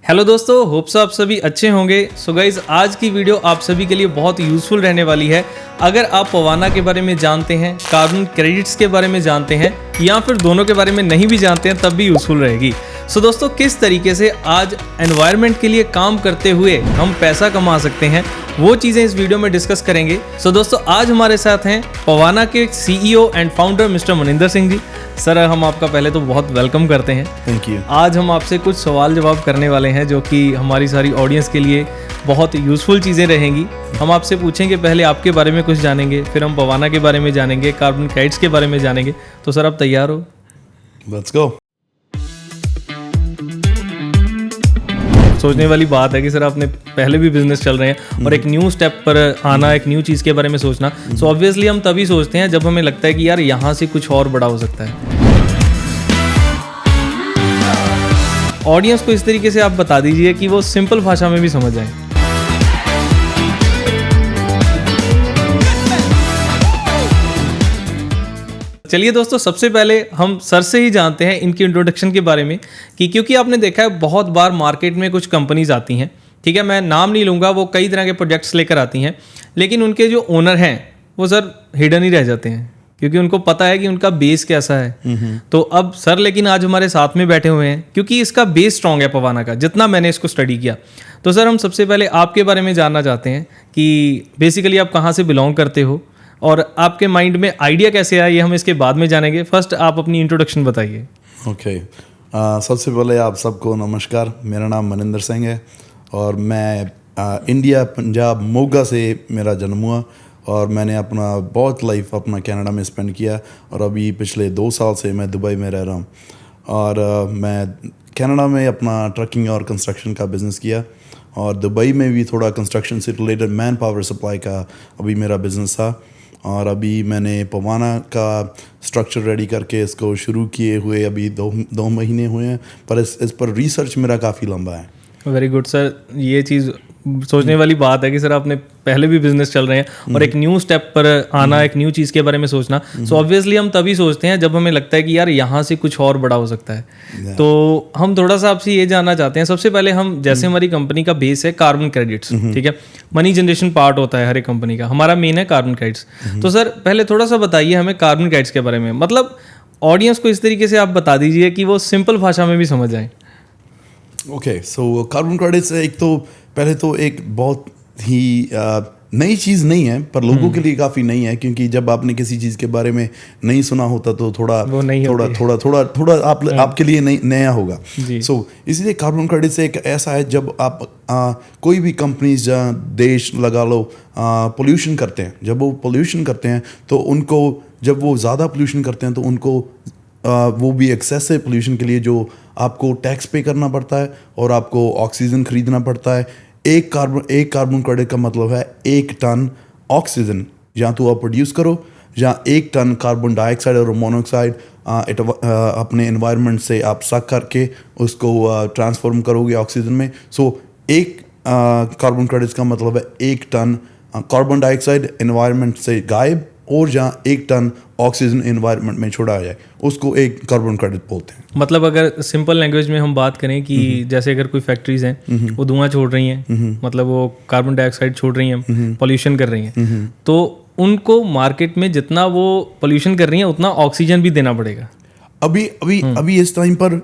Hello दोस्तों, hopes आप सभी अच्छे होंगे। सो गाइज, आज की वीडियो आप सभी के लिए बहुत यूज़फुल रहने वाली है। अगर आप पवाना के बारे में जानते हैं, कार्बन क्रेडिट्स के बारे में जानते हैं या फिर दोनों के बारे में नहीं भी जानते हैं तब भी यूज़फुल रहेगी। सो दोस्तों, किस तरीके से आज एनवायरनमेंट के लिए काम करते हुए हम पैसा कमा सकते हैं वो चीज़ें इस वीडियो में डिस्कस करेंगे। सो दोस्तों, आज हमारे साथ हैं पवाना के CEO and founder mister Maninder Singh ji. Sir, हम आपका पहले तो बहुत वेलकम करते हैं। Thank you. आज हम आपसे कुछ सवाल जवाब करने वाले हैं जो कि हमारी सारी ऑडियंस के लिए बहुत यूज़फुल चीज़ें रहेंगी। हम आपसे पूछेंगे, पहले आपके बारे में कुछ जानेंगे, फिर हम पवाना के बारे में जानेंगे, कार्बन क्रेडिट्स के बारे में जानेंगे। तो सर, आप तैयार हो? Let's go. सोचने वाली बात है कि सर, आपने पहले भी बिजनेस चल रहे हैं और एक न्यू स्टेप पर आना, एक न्यू चीज़ के बारे में सोचना। सो ऑब्वियसली हम तभी सोचते हैं जब हमें लगता है कि यार यहाँ से कुछ और बड़ा हो सकता है। ऑडियंस को इस तरीके से आप बता दीजिए कि वो सिंपल भाषा में भी समझ जाए। चलिए दोस्तों, सबसे पहले हम सर से ही जानते हैं इनकी इंट्रोडक्शन के बारे में कि क्योंकि आपने देखा है बहुत बार मार्केट में कुछ कंपनीज आती हैं, ठीक है, मैं नाम नहीं लूँगा, वो कई तरह के प्रोजेक्ट्स लेकर आती हैं, लेकिन उनके जो ओनर हैं वो सर हिडन ही रह जाते हैं क्योंकि उनको पता है कि उनका बेस कैसा है। तो अब सर लेकिन आज हमारे साथ में बैठे हुए हैं क्योंकि इसका बेस स्ट्रॉन्ग है पवाना का, जितना मैंने इसको स्टडी किया। तो सर, हम सबसे पहले आपके बारे में जानना चाहते हैं कि बेसिकली आप कहाँ से बिलोंग करते हो और आपके माइंड में आइडिया कैसे आया, ये हम इसके बाद में जानेंगे। फर्स्ट आप अपनी इंट्रोडक्शन बताइए। ओके, सबसे पहले आप सबको नमस्कार। मेरा नाम मनिंदर सिंह है और मैं इंडिया पंजाब मोगा से मेरा जन्म हुआ और मैंने अपना बहुत लाइफ अपना कनाडा में स्पेंड किया और अभी पिछले 2 साल से मैं दुबई में रह रहा हूँ। और मैं कनाडा में अपना ट्रकिंग और कंस्ट्रक्शन का बिज़नेस किया और दुबई में भी थोड़ा कंस्ट्रक्शन से रिलेटेड मैन पावर सप्लाई का अभी मेरा बिज़नेस था। और अभी मैंने पवाना का स्ट्रक्चर रेडी करके इसको शुरू किए हुए अभी दो महीने हुए हैं, पर इस पर रिसर्च मेरा काफ़ी लंबा है। वेरी गुड सर, ये चीज़ सोचने वाली बात है कि सर आपने पहले भी बिजनेस चल रहे हैं और एक न्यू स्टेप पर आना, एक न्यू चीज़ के बारे में सोचना। सो ऑब्वियसली हम तभी सोचते हैं जब हमें लगता है कि यार यहाँ से कुछ और बड़ा हो सकता है। तो हम थोड़ा सा आपसे ये जानना चाहते हैं, सबसे पहले हम, जैसे हमारी कंपनी का बेस है कार्बन क्रेडिट्स, ठीक है, मनी जनरेशन पार्ट होता है हर एक कंपनी का, हमारा मेन है कार्बन क्रेडिट्स। तो सर, पहले थोड़ा सा बताइए हमें कार्बन क्रेडिट्स के बारे में, मतलब ऑडियंस को इस तरीके से आप बता दीजिए कि वो सिंपल भाषा में भी समझ जाए। ओके, सो कार्बन क्रेडिट्स एक तो पहले तो एक बहुत ही नई चीज़ नहीं है, पर लोगों के लिए काफ़ी नई है क्योंकि जब आपने किसी चीज़ के बारे में नहीं सुना होता तो थोड़ा आपके लिए नया होगा। सो इसलिए कार्बन क्रेडिट्स एक ऐसा है जब आप कोई भी कंपनीज या देश लगा लो पोल्यूशन करते हैं, जब वो पोल्यूशन करते हैं तो उनको, जब वो ज़्यादा पोल्यूशन करते हैं तो उनको वो भी एक्सेसिव पोल्यूशन के लिए जो आपको टैक्स पे करना पड़ता है और आपको ऑक्सीजन खरीदना पड़ता है। एक कार्बन क्रेडिट का मतलब है 1 टन ऑक्सीजन जहाँ तो आप प्रोड्यूस करो, जहाँ 1 टन कार्बन डाइऑक्साइड और मोनोऑक्साइड अपने एनवायरनमेंट से आप सक करके उसको ट्रांसफॉर्म करोगे ऑक्सीजन में। सो एक कार्बन क्रेडिट्स का मतलब है 1 टन कार्बन डाइऑक्साइड एनवायरनमेंट से गायब और जहाँ 1 टन ऑक्सीजन एनवायरनमेंट में छोड़ा जाए उसको एक कार्बन क्रेडिट बोलते हैं। मतलब अगर सिंपल लैंग्वेज में हम बात करें कि जैसे अगर कोई फैक्ट्रीज हैं वो धुआं छोड़ रही हैं, मतलब वो कार्बन डाइऑक्साइड छोड़ रही हैं, पॉल्यूशन कर रही हैं, तो उनको मार्केट में जितना वो पॉल्यूशन कर रही हैं उतना ऑक्सीजन भी देना पड़ेगा। अभी इस टाइम पर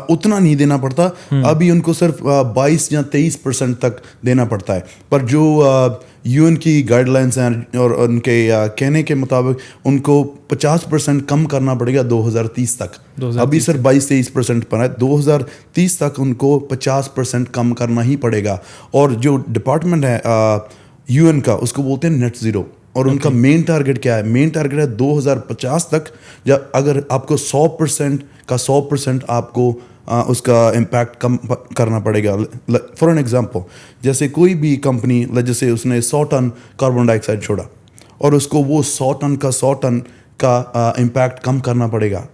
उतना नहीं देना पड़ता, अभी उनको सिर्फ 22 या 23% तक देना पड़ता है। पर जो यूएन की गाइडलाइंस हैं और उनके कहने के मुताबिक उनको 50% कम करना पड़ेगा 2030 तक। अभी सिर्फ 22-23% पर है, 2030 तक उनको 50% कम करना ही पड़ेगा। और जो डिपार्टमेंट है यूएन का, उसको बोलते हैं नेट ज़ीरो, और उनका मेन टारगेट क्या है? मेन टारगेट है 2050 तक, जब अगर आपको 100% आपको उसका इम्पैक्ट कम करना पड़ेगा। फॉर एन एग्जांपल, जैसे कोई भी कंपनी, जैसे उसने 100 टन कार्बन डाइऑक्साइड छोड़ा और उसको वो 100 टन का इम्पैक्ट कम करना पड़ेगा।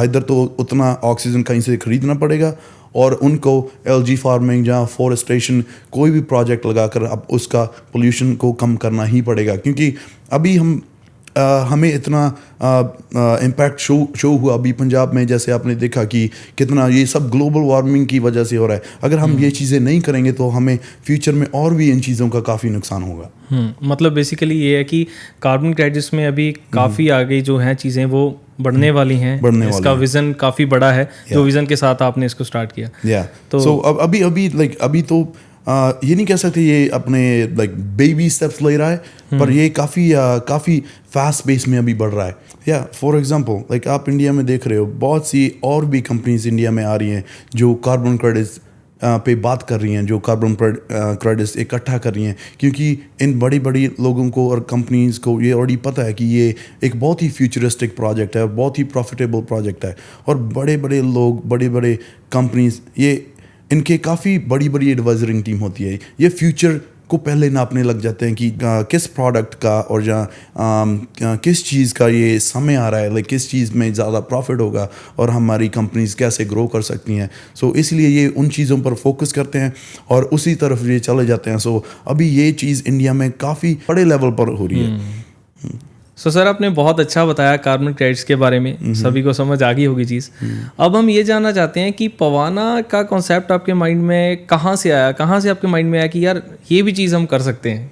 इधर तो उतना ऑक्सीजन कहीं से खरीदना पड़ेगा और उनको एलजी फार्मिंग या फॉरेस्टेशन कोई भी प्रोजेक्ट लगाकर अब उसका पोल्यूशन को कम करना ही पड़ेगा। क्योंकि अभी हम हमें इतना इम्पैक्ट शो हुआ अभी पंजाब में, जैसे आपने देखा कि कितना ये सब ग्लोबल वार्मिंग की वजह से हो रहा है। अगर हम ये चीज़ें नहीं करेंगे तो हमें फ्यूचर में और भी इन चीज़ों का काफ़ी नुकसान होगा। मतलब बेसिकली ये है कि कार्बन क्रेडिट्स में अभी काफ़ी आगे जो हैं चीज़ें वो बढ़ने वाली हैं, इसका विज़न काफ़ी बड़ा है, जो विज़न के साथ आपने इसको स्टार्ट किया। तो अभी तो ये नहीं कह सकते ये अपने बेबी स्टेप्स ले रहा है, पर ये काफ़ी फास्ट बेस में अभी बढ़ रहा है। फॉर एग्जांपल आप इंडिया में देख रहे हो बहुत सी और भी कंपनीज इंडिया में आ रही हैं जो कार्बन क्रेडिट्स पे बात कर रही हैं, जो कार्बन क्रेडिट्स इकट्ठा कर रही हैं, क्योंकि इन बड़ी बड़ी लोगों को और कंपनीज को ये ऑलरेडी पता है कि ये एक बहुत ही फ्यूचरिस्टिक प्रोजेक्ट है और बहुत ही प्रॉफिटेबल प्रोजेक्ट है। और बड़े बड़े लोग, बड़े बड़े कंपनीज, ये इनके काफ़ी बड़ी बड़ी एडवाइजरिंग टीम होती है। ये फ्यूचर को पहले नापने लग जाते हैं कि किस प्रोडक्ट का और किस चीज़ का ये समय आ रहा है, किस चीज़ में ज़्यादा प्रॉफिट होगा और हमारी कंपनीज कैसे ग्रो कर सकती हैं। सो इसलिए ये उन चीज़ों पर फोकस करते हैं और उसी तरफ ये चले जाते हैं। सो अभी ये चीज़ इंडिया में काफ़ी बड़े लेवल पर हो रही है। सो सर, आपने बहुत अच्छा बताया कार्बन क्रेडिट्स के बारे में, सभी को समझ आ गई होगी चीज़। अब हम ये जानना चाहते हैं कि पवाना का कॉन्सेप्ट आपके माइंड में कहाँ से आया, कहाँ से आपके माइंड में आया कि यार ये भी चीज़ हम कर सकते हैं?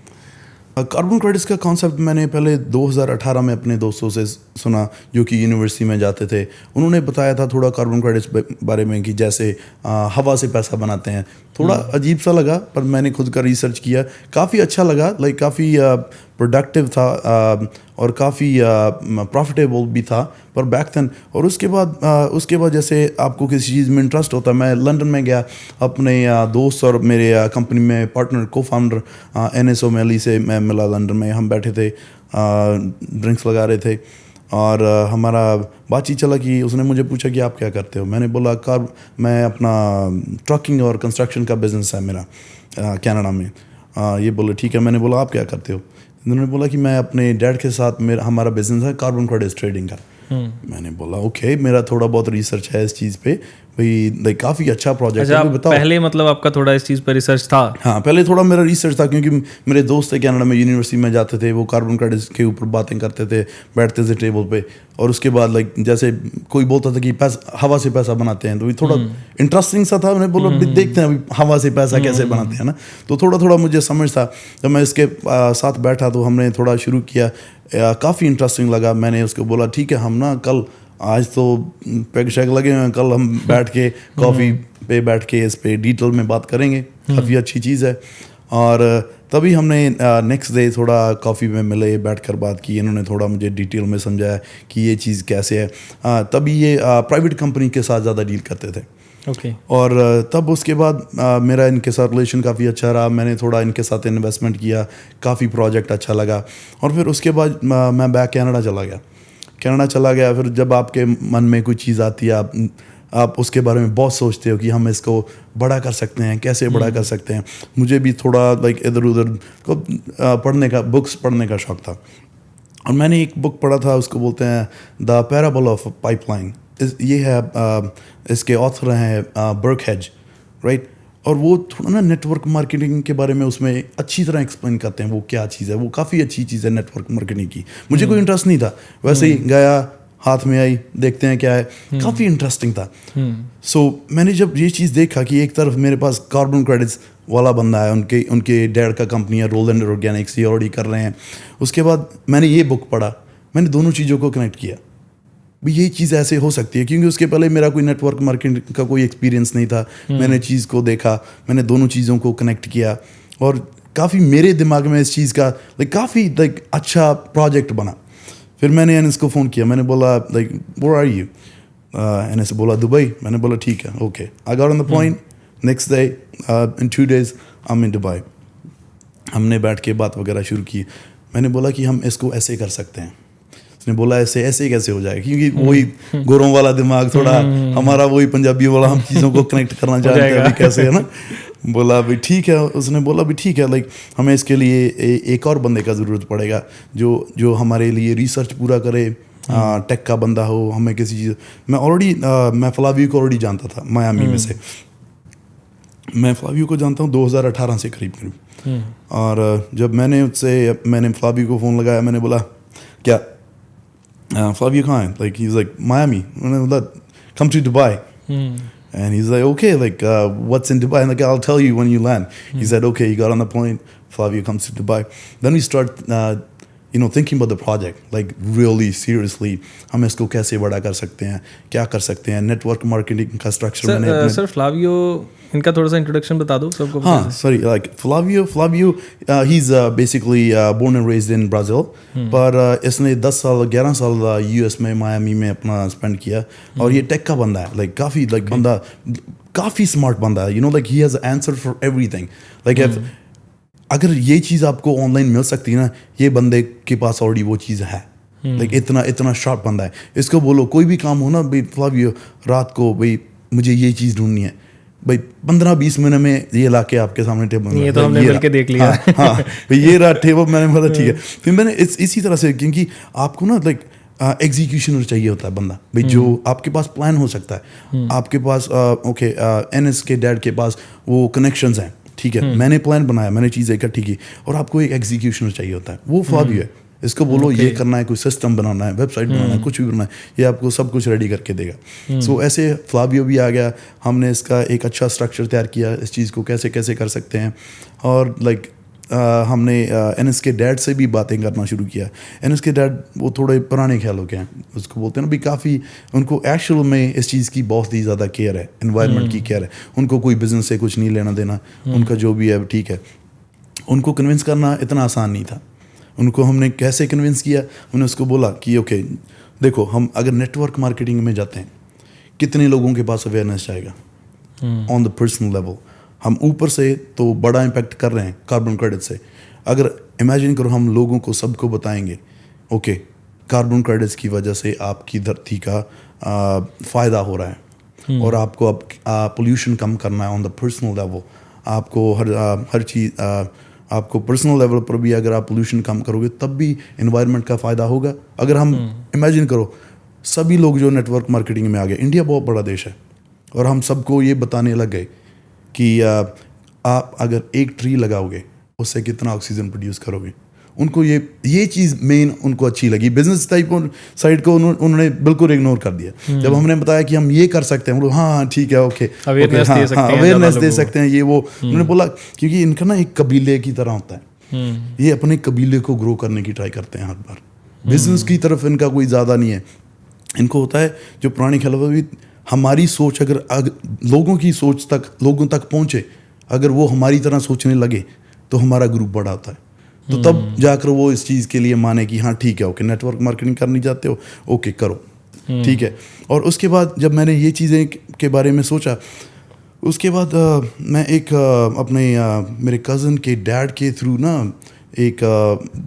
कार्बन क्रेडिट्स का कॉन्सेप्ट मैंने पहले 2018 में अपने दोस्तों से सुना जो कि यूनिवर्सिटी में जाते थे। उन्होंने बताया था थोड़ा कार्बन क्रेडिट्स बारे में कि जैसे हवा से पैसा बनाते हैं। थोड़ा अजीब सा लगा, पर मैंने खुद का रिसर्च किया, काफ़ी अच्छा लगा। काफ़ी प्रोडक्टिव था और काफ़ी प्रॉफिटेबल भी था पर बैक देन। और उसके बाद जैसे आपको किसी चीज़ में इंटरेस्ट होता है, मैं लंदन में गया अपने दोस्त और मेरे कंपनी में पार्टनर को फाउंडर NS O'Malley से मैं मिला लंदन में। हम बैठे थे, ड्रिंक्स लगा रहे थे और हमारा बातचीत चला कि उसने मुझे पूछा कि आप क्या करते हो। मैंने बोला मैं अपना ट्रकिंग और कंस्ट्रक्शन का बिज़नेस है मेरा कनाडा में। ये बोले ठीक है। मैंने बोला आप क्या करते हो। उन्होंने बोला कि मैं अपने डैड के साथ हमारा बिजनेस है कार्बन क्रेडिट्स ट्रेडिंग का। मैंने बोला ओके, मेरा थोड़ा बहुत रिसर्च है इस चीज़ पे भाई, काफ़ी अच्छा प्रोजेक्ट है। बताओ, पहले मतलब आपका थोड़ा इस चीज़ पर रिसर्च था? हाँ, पहले थोड़ा मेरा रिसर्च था क्योंकि मेरे दोस्त थे कनाडा में, यूनिवर्सिटी में जाते थे, वो कार्बन क्रेडिट्स के ऊपर बातें करते थे, बैठते थे टेबल पे। और उसके बाद जैसे कोई बोलता था कि हवा से पैसा बनाते हैं, तो ये थोड़ा इंटरेस्टिंग सा था। मैंने बोला देखते हैं अभी हवा से पैसा कैसे बनाते हैं ना। तो थोड़ा मुझे समझ था। जब मैं इसके साथ बैठा तो हमने थोड़ा शुरू किया, काफ़ी इंटरेस्टिंग लगा। मैंने उसको बोला ठीक है, हम ना कल, आज तो पैग शैग लगे हुए हैं, कल हम बैठ के कॉफ़ी पे बैठ के इस पे डिटेल में बात करेंगे, काफ़ी अच्छी चीज़ है। और तभी हमने नेक्स्ट डे थोड़ा कॉफ़ी में मिले, बैठकर बात की। इन्होंने थोड़ा मुझे डिटेल में समझाया कि ये चीज़ कैसे है। तभी ये प्राइवेट कंपनी के साथ ज़्यादा डील करते थे। और तब उसके बाद मेरा इनके साथ रिलेशन काफ़ी अच्छा रहा। मैंने थोड़ा इनके साथ इन्वेस्टमेंट किया, काफ़ी प्रोजेक्ट अच्छा लगा। और फिर उसके बाद मैं बैक कनाडा चला गया। फिर जब आपके मन में कोई चीज़ आती है, आप उसके बारे में बहुत सोचते हो कि हम इसको बड़ा कर सकते हैं, कैसे बड़ा कर सकते हैं। मुझे भी थोड़ा इधर उधर को बुक्स पढ़ने का शौक़ था। और मैंने एक बुक पढ़ा था, उसको बोलते हैं द पैराबल ऑफ पाइपलाइन। ये है, इसके ऑथर हैं बर्कहेज, राइट। और वो थोड़ा ना नेटवर्क मार्केटिंग के बारे में उसमें अच्छी तरह एक्सप्लेन करते हैं वो क्या चीज़ है। वो काफ़ी अच्छी चीज़ है नेटवर्क मार्केटिंग की। मुझे कोई इंटरेस्ट नहीं था, वैसे ही गया, हाथ में आई, देखते हैं क्या है। काफ़ी इंटरेस्टिंग था। सो मैंने जब ये चीज़ देखा कि एक तरफ मेरे पास कार्बन क्रेडिट्स वाला बंदा है, उनके डैड का कंपनी है रोलैंड ऑर्गेनिक्स, ये ऑलरेडी कर रहे हैं। उसके बाद मैंने ये बुक पढ़ा, मैंने दोनों चीज़ों को कनेक्ट किया भी ये चीज़ ऐसे हो सकती है, क्योंकि उसके पहले मेरा कोई नेटवर्क मार्केटिंग का कोई एक्सपीरियंस नहीं था। मैंने चीज़ को देखा, मैंने दोनों चीज़ों को कनेक्ट किया और काफ़ी मेरे दिमाग में इस चीज़ का काफ़ी अच्छा प्रोजेक्ट बना। फिर मैंने एनएस को फ़ोन किया, मैंने बोला वेयर आर यू। एनएस बोला दुबई। मैंने बोला ठीक है, okay. I got on the plane next day, in 2 days I am in Dubai. हमने बैठ के बात वगैरह शुरू की। मैंने बोला कि हम इसको ऐसे कर सकते हैं। उसने बोला ऐसे कैसे हो जाएगा, क्योंकि वही गोरों वाला दिमाग, थोड़ा हमारा वही पंजाबी वाला, हम चीज़ों को कनेक्ट करना चाहते हैं अभी कैसे, है ना। बोला भाई ठीक है। उसने बोला भी ठीक है, हमें इसके लिए एक और बंदे का ज़रूरत पड़ेगा जो हमारे लिए रिसर्च पूरा करे, टेक का बंदा हो। हमें किसी चीज़, मैं फ्लावियो को ऑलरेडी जानता था मायामी में से। मैं फ्लावियो को जानता हूँ 2018 से करीब। और जब मैंने फ्लावियो को फ़ोन लगाया, मैंने बोला क्या Flavio Khan, like he's like Miami, come to Dubai. And he's like, okay, like what's in Dubai? And like, I'll tell you when you land. He said, okay. He got on the plane. Flavio comes to Dubai. Then we start thinking about the project, like really seriously. हम इसको कैसे बड़ा कर सकते हैं, क्या कर सकते हैं, नेटवर्क मार्केटिंग का स्ट्रक्चर मैंने सर फ्लावियो इनका थोड़ा सा इंट्रोडक्शन बता दो सबको. हाँ, sorry, like Flavio, he's basically born and raised in Brazil, पर इसने 10 साल 11 साल US में मायामी में अपना स्पेंड किया. और ये टेक का बंदा है, like काफ़ी like बंदा काफ़ी स्मार्ट बंदा है, like he has an answer for everything. Like अगर ये चीज़ आपको ऑनलाइन मिल सकती है ना, ये बंदे के पास ऑलरेडी वो चीज़ है. लाइक इतना शार्प बंदा है. इसको बोलो कोई भी काम हो ना भाई फ्लावियो, रात को भाई मुझे ये चीज़ ढूंढनी है, भाई 15-20 मिनट में ये ला के आपके सामने टेबल. ये तो हमने मिलके देख लिया. हाँ भाई ये रहा टेबल, मैंने बोला ठीक है. फिर मैंने इसी तरह से, क्योंकि आपको ना लाइक एग्जीक्यूशनर चाहिए होता है बंदा भाई, जो आपके पास प्लान हो सकता है, आपके पास ओके NS के डैड के पास वो कनेक्शंस हैं, ठीक है, मैंने प्लान बनाया, मैंने चीज़ें इकट्ठी की, और आपको एक एग्जीक्यूशनर चाहिए होता है. वो फ्लावियो है. इसको बोलो ये करना है, कोई सिस्टम बनाना है, वेबसाइट बनाना है, कुछ भी बनाना है, ये आपको सब कुछ रेडी करके देगा. सो ऐसे फ्लावियो भी आ गया. हमने इसका एक अच्छा स्ट्रक्चर तैयार किया, इस चीज़ को कैसे कैसे कर सकते हैं. और लाइक हमने NS के डैड से भी बातें करना शुरू किया. NS के डैड वो थोड़े पुराने ख्यालों के हैं, उसको बोलते हैं ना भी, काफ़ी उनको एक्चुअल में इस चीज़ की बहुत ही ज़्यादा केयर है, एनवायरनमेंट की केयर है. उनको कोई बिजनेस से कुछ नहीं लेना देना, उनका जो भी है ठीक है. उनको कन्विंस करना इतना आसान नहीं था. उनको हमने कैसे कन्विंस किया, हमने उसको बोला कि ओके देखो, हम अगर नेटवर्क मार्केटिंग में जाते हैं, कितने लोगों के पास अवेयरनेस जाएगा ऑन द पर्सनल लेवल. हम ऊपर से तो बड़ा इम्पैक्ट कर रहे हैं कार्बन क्रेडिट से. अगर इमेजिन करो हम लोगों को सबको बताएंगे ओके कार्बन क्रेडिट्स की वजह से आपकी धरती का फ़ायदा हो रहा है, और आपको अब पोल्यूशन कम करना है ऑन द पर्सनल लेवल. आपको हर चीज़ आपको पर्सनल लेवल पर भी अगर आप पोल्यूशन कम करोगे तब भी एनवायरनमेंट का फ़ायदा होगा. अगर हम इमेजिन करो सभी लोग जो नेटवर्क मार्केटिंग में आ गए, इंडिया बहुत बड़ा देश है, और हम सबको ये बताने लग गए कि आप अगर एक ट्री लगाओगे उससे कितना ऑक्सीजन प्रोड्यूस करोगे. उनको ये चीज़ मेन उनको अच्छी लगी. बिजनेस टाइप साइड को उन्होंने बिल्कुल इग्नोर कर दिया. जब हमने बताया कि हम ये कर सकते हैं, हाँ ठीक है, ओके अवेयरनेस दे सकते हैं, ये वो उन्होंने बोला, क्योंकि इनका ना एक कबीले की तरह होता है. ये अपने कबीले को ग्रो करने की ट्राई करते हैं हर बार. बिजनेस की तरफ इनका कोई ज़्यादा नहीं है. इनको होता है जो पुराने ख्याल भी, हमारी सोच अगर लोगों की सोच तक लोगों तक पहुँचे, अगर वो हमारी तरह सोचने लगे तो हमारा ग्रुप बड़ा होता है. तो तब जाकर वो इस चीज़ के लिए माने कि हाँ ठीक है, ओके नेटवर्क मार्केटिंग करनी चाहते हो, ओके करो, ठीक है. और उसके बाद जब मैंने ये चीज़ें के बारे में सोचा, उसके बाद मैं एक अपने मेरे कज़न के डैड के थ्रू ना एक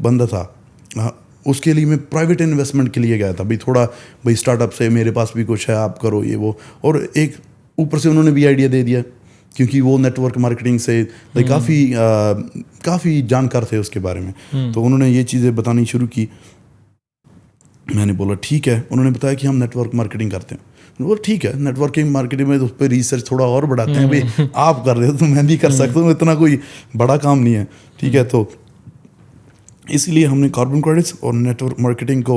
बंदा था, उसके लिए मैं प्राइवेट इन्वेस्टमेंट के लिए गया था. भाई थोड़ा भाई स्टार्टअप से मेरे पास भी कुछ है, आप करो ये वो. और एक ऊपर से उन्होंने भी आइडिया दे दिया, क्योंकि वो नेटवर्क मार्केटिंग से काफ़ी जानकार थे उसके बारे में. तो उन्होंने ये चीज़ें बतानी शुरू की. मैंने बोला ठीक है. उन्होंने बताया कि हम नेटवर्क मार्केटिंग करते हैं. मैंने बोला ठीक है, नेटवर्किंग मार्केटिंग में तो उस पर रिसर्च थोड़ा और बढ़ाते हैं. भाई आप कर रहे हो तो मैं भी कर सकता हूँ, इतना कोई बड़ा काम नहीं है, ठीक है. तो इसलिए हमने कार्बन क्रेडिट्स और नेटवर्क मार्केटिंग को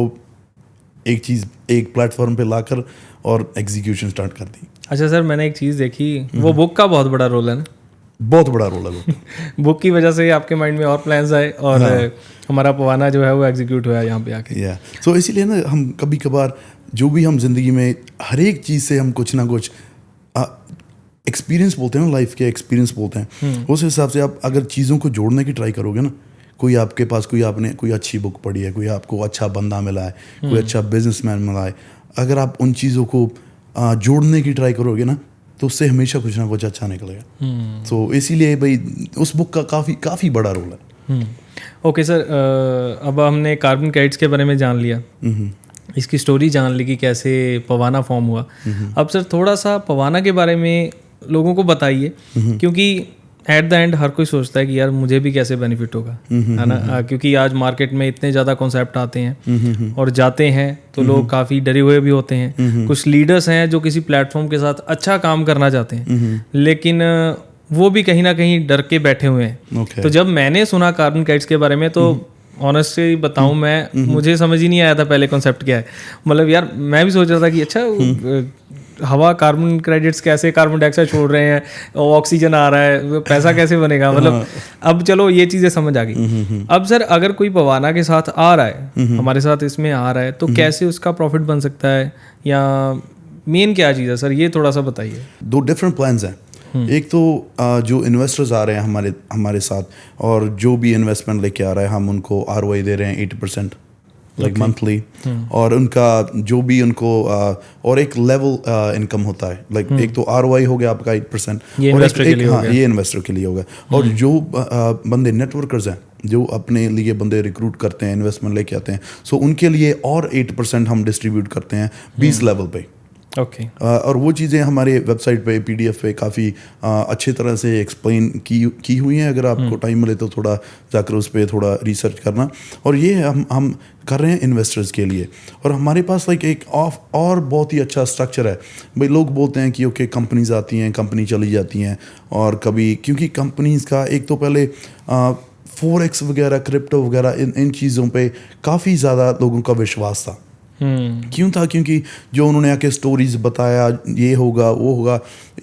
एक प्लेटफॉर्म पे लाकर और एग्जीक्यूशन स्टार्ट कर दी. अच्छा सर, मैंने एक चीज़ देखी, वो बुक का बहुत बड़ा रोल है ना. बहुत बड़ा रोल है वो. बुक की वजह से आपके माइंड में और प्लान्स आए, और हमारा पवाना जो है वो एग्जीक्यूट हुआ यहाँ पे आके. सो इसीलिए ना हम कभी कभार जो भी हम जिंदगी में हर एक चीज़ से हम कुछ ना कुछ एक्सपीरियंस बोलते हैं ना, लाइफ के एक्सपीरियंस बोलते हैं, उस हिसाब से आप अगर चीज़ों को जोड़ने की ट्राई करोगे ना, कोई आपके पास आपने कोई अच्छी बुक पढ़ी है, कोई आपको अच्छा बंदा मिला है, कोई अच्छा बिजनेसमैन मिला है, अगर आप उन चीज़ों को जोड़ने की ट्राई करोगे ना, तो उससे हमेशा कुछ ना कुछ अच्छा निकलेगा. तो इसीलिए भाई उस बुक का काफ़ी बड़ा रोल है. ओके सर, अब हमने कार्बन क्रेडिट्स के बारे में जान लिया, इसकी स्टोरी जान ली कि कैसे पवाना फॉर्म हुआ. अब सर थोड़ा सा पवाना के बारे में लोगों को बताइए, क्योंकि एट द एंड हर कोई सोचता है कि यार मुझे भी कैसे बेनिफिट होगा, है ना. क्योंकि आज मार्केट में इतने ज़्यादा कॉन्सेप्ट आते हैं और जाते हैं तो लोग काफ़ी डरे हुए भी होते हैं. कुछ लीडर्स हैं जो किसी प्लेटफॉर्म के साथ अच्छा काम करना चाहते हैं, लेकिन वो भी कहीं ना कहीं डर के बैठे हुए हैं. तो जब मैंने सुना कार्बन क्रेडिट्स के बारे में, तो ऑनेस्टली बताऊं मैं, मुझे समझ ही नहीं आया था पहले कॉन्सेप्ट क्या है। मतलब यार मैं भी सोच रहा था कि अच्छा हवा कार्बन क्रेडिट्स कैसे, कार्बन डाइऑक्साइड छोड़ रहे हैं, ऑक्सीजन आ रहा है, पैसा कैसे बनेगा, मतलब अब चलो ये चीज़ें समझ आ गई। अब सर अगर कोई पवाना के साथ आ रहा है, हमारे साथ इसमें आ रहा है, तो कैसे उसका प्रॉफिट बन सकता है, या मेन क्या चीज़ है सर, ये थोड़ा सा बताइए। 2 डिफरेंट प्लान्स हैं। एक तो जो इन्वेस्टर्स आ रहे हैं हमारे साथ, और जो भी इन्वेस्टमेंट लेके आ रहा है, हम उनको ROI दे रहे हैं 80% लाइक मंथली, और उनका जो भी उनको और एक लेवल इनकम होता है, लाइक एक तो ROI हो गया आपका 8%, ये इन्वेस्टर के लिए हो गया। ये इन्वेस्टर के लिए होगा। और जो बंदे नेटवर्कर्स हैं, जो अपने लिए बंदे रिक्रूट करते हैं, इन्वेस्टमेंट लेके आते हैं, सो उनके लिए और 8% हम डिस्ट्रीब्यूट करते हैं 20 लेवल पे। ओके। और वो चीज़ें हमारे वेबसाइट पे PDF पे काफ़ी अच्छी तरह से एक्सप्लेन की हुई हैं। अगर आपको टाइम मिले तो थोड़ा जाकर उस पर थोड़ा रिसर्च करना। और ये हम कर रहे हैं इन्वेस्टर्स के लिए। और हमारे पास लाइक एक और बहुत ही अच्छा स्ट्रक्चर है। भाई लोग बोलते हैं कि ओके कंपनीज आती हैं, कंपनी चली जाती हैं, और कभी क्योंकि कंपनीज का एक तो पहले Forex वगैरह, क्रिप्टो वगैरह, इन चीज़ों पे काफ़ी ज़्यादा लोगों का विश्वास था। क्यों था? क्योंकि जो उन्होंने आके स्टोरीज बताया, ये होगा वो होगा,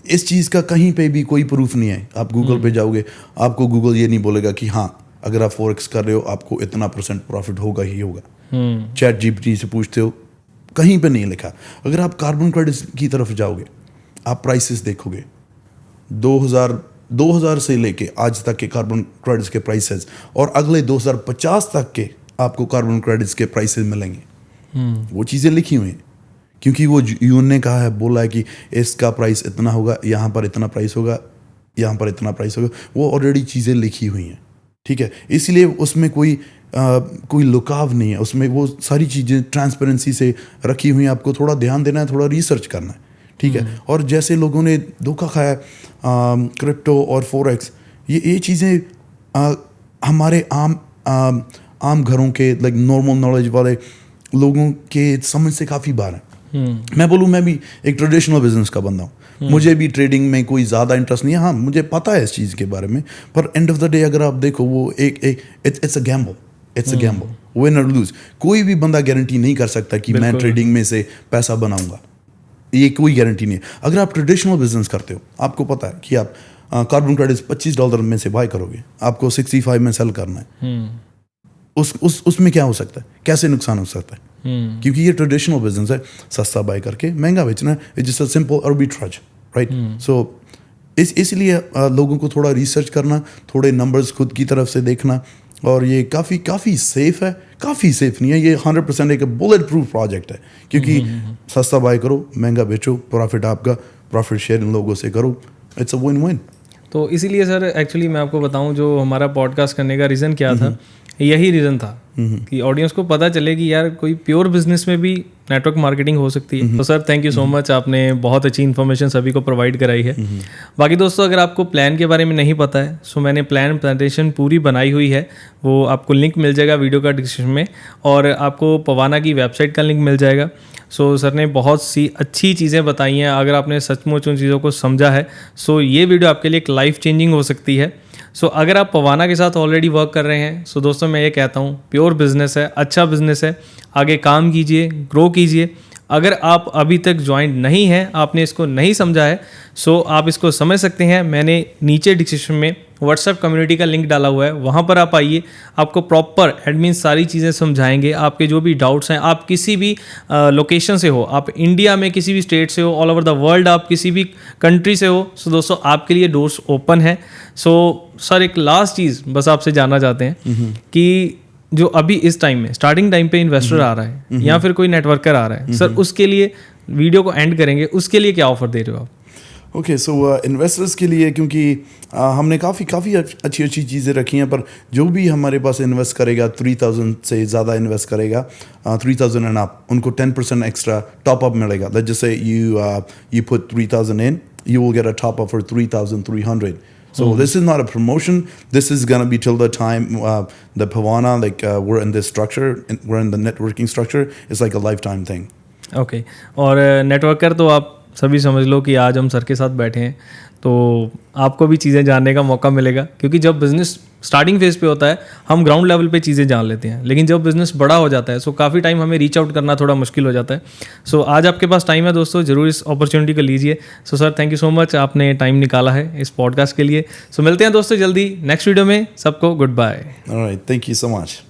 इस चीज़ का कहीं पे भी कोई प्रूफ नहीं है। आप गूगल पे जाओगे, आपको गूगल ये नहीं बोलेगा कि हाँ अगर आप Forex कर रहे हो आपको इतना % प्रॉफिट होगा ही होगा। ChatGPT से पूछते हो, कहीं पे नहीं लिखा। अगर आप कार्बन क्रेडिट्स की तरफ जाओगे, आप प्राइसेस देखोगे, 2000 से लेके आज तक के कार्बन क्रेडिट्स के प्राइसेस, और अगले 2050 तक के आपको कार्बन क्रेडिट्स के प्राइसेस मिलेंगे। वो चीज़ें लिखी हुई हैं, क्योंकि वो यून ने कहा है, बोला है कि इसका प्राइस इतना होगा, यहाँ पर इतना प्राइस होगा, यहाँ पर इतना प्राइस होगा। वो ऑलरेडी चीज़ें लिखी हुई हैं, ठीक है। इसलिए उसमें कोई लुकाव नहीं है, उसमें वो सारी चीज़ें ट्रांसपेरेंसी से रखी हुई हैं। आपको थोड़ा ध्यान देना है, थोड़ा रिसर्च करना है, ठीक है। और जैसे लोगों ने धोखा खाया क्रिप्टो और Forex, ये चीज़ें हमारे आम घरों के लाइक नॉर्मल नॉलेज वाले लोगों के समझ से काफ़ी बाहर है। मैं बोलूँ, मैं भी एक ट्रेडिशनल बिजनेस का बंदा हूँ, मुझे भी ट्रेडिंग में कोई ज़्यादा इंटरेस्ट नहीं है। हाँ, मुझे पता है इस चीज़ के बारे में, पर एंड ऑफ द डे अगर आप देखो, वो इट्स अ गैम्बल, विन और लूज। कोई भी बंदा गारंटी नहीं कर सकता कि मैं ट्रेडिंग में से पैसा बनाऊंगा, ये कोई गारंटी नहीं है। अगर आप ट्रेडिशनल बिजनेस करते हो, आपको पता है कि आप कार्बन क्रेडिट्स $25 में से बाय करोगे, आपको 65 में सेल करना है। उसमें क्या हो सकता है, कैसे नुकसान हो सकता है? क्योंकि ये ट्रेडिशनल बिजनेस है, सस्ता बाय करके महंगा बेचना है। It's just a simple arbitrage, right? So इसलिए लोगों को थोड़ा रिसर्च करना, थोड़े नंबर्स खुद की तरफ से देखना, और ये काफ़ी सेफ है। काफ़ी सेफ नहीं है, ये 100% एक बुलेट प्रूफ प्रोजेक्ट है। क्योंकि सस्ता बाय करो, महंगा बेचो, प्रॉफिट आपका, प्रॉफिट शेयर इन लोगों से करो, इट्स अ विन विन। तो इसीलिए सर एक्चुअली मैं आपको बताऊं, जो हमारा पॉडकास्ट करने का रीज़न क्या था, यही रीज़न था कि ऑडियंस को पता चले कि यार कोई प्योर बिजनेस में भी नेटवर्क मार्केटिंग हो सकती है। तो sir thank you so much, आपने बहुत अच्छी इन्फॉर्मेशन सभी को प्रोवाइड कराई है। बाकी दोस्तों, अगर आपको प्लान के बारे में नहीं पता है, सो मैंने प्लान प्रेजेंटेशन पूरी बनाई हुई है, वो आपको लिंक मिल जाएगा वीडियो का डिस्क्रिप्शन में, और आपको पवाना की वेबसाइट का लिंक मिल जाएगा। सो सर ने बहुत सी अच्छी चीज़ें बताई हैं। अगर आपने सचमुच उन चीज़ों को समझा है, सो ये वीडियो आपके लिए एक लाइफ चेंजिंग हो सकती है। सो अगर आप पवाना के साथ ऑलरेडी वर्क कर रहे हैं, सो दोस्तों मैं ये कहता हूँ, प्योर बिजनेस है, अच्छा बिजनेस है, आगे काम कीजिए, ग्रो कीजिए। अगर आप अभी तक ज्वाइन नहीं हैं, आपने इसको नहीं समझा है, सो आप इसको समझ सकते हैं। मैंने नीचे डिस्क्रिप्शन में व्हाट्सएप कम्युनिटी का लिंक डाला हुआ है, वहाँ पर आप आइए, आपको प्रॉपर एडमिन सारी चीज़ें समझाएंगे। आपके जो भी डाउट्स हैं, आप किसी भी लोकेशन से हो, आप इंडिया में किसी भी स्टेट से हो, ऑल ओवर द वर्ल्ड आप किसी भी कंट्री से हो, सो दोस्तों आपके लिए डोर्स ओपन है। सो सर एक लास्ट चीज़ बस आपसे जानना चाहते हैं कि जो अभी इस टाइम में स्टार्टिंग टाइम पे इन्वेस्टर आ रहा है या फिर कोई नेटवर्कर आ रहा है, सर उसके लिए वीडियो को एंड करेंगे, उसके लिए क्या ऑफर दे रहे हो आप? ओके, सो इन्वेस्टर्स के लिए, क्योंकि हमने काफ़ी अच्छी चीज़ें रखी हैं, पर जो भी हमारे पास इन्वेस्ट करेगा, 3000 से ज़्यादा इन्वेस्ट करेगा, 3000 एंड अप, उनको 10% एक्स्ट्रा टॉप अप मिलेगा। Let's just say you put 3000 in, you will get a top up for 3300. So this is not a promotion. This is going to be till the time the Pavana, like we're in this structure, we're in the networking structure. It's like a lifetime thing. Okay. और networker तो आप सभी समझ लो कि आज हम sir के साथ बैठे हैं, तो आपको भी चीज़ें जानने का मौका मिलेगा, क्योंकि जब बिज़नेस स्टार्टिंग फेज़ पे होता है हम ग्राउंड लेवल पे चीज़ें जान लेते हैं, लेकिन जब बिज़नेस बड़ा हो जाता है सो काफ़ी टाइम हमें रीच आउट करना थोड़ा मुश्किल हो जाता है। सो आज आपके पास टाइम है दोस्तों, ज़रूर इस अपॉर्चुनिटी को लीजिए। So sir thank you so much, आपने टाइम निकाला है इस पॉडकास्ट के लिए। सो मिलते हैं दोस्तों जल्दी नेक्स्ट वीडियो में, सबको good bye. All right, thank you so much.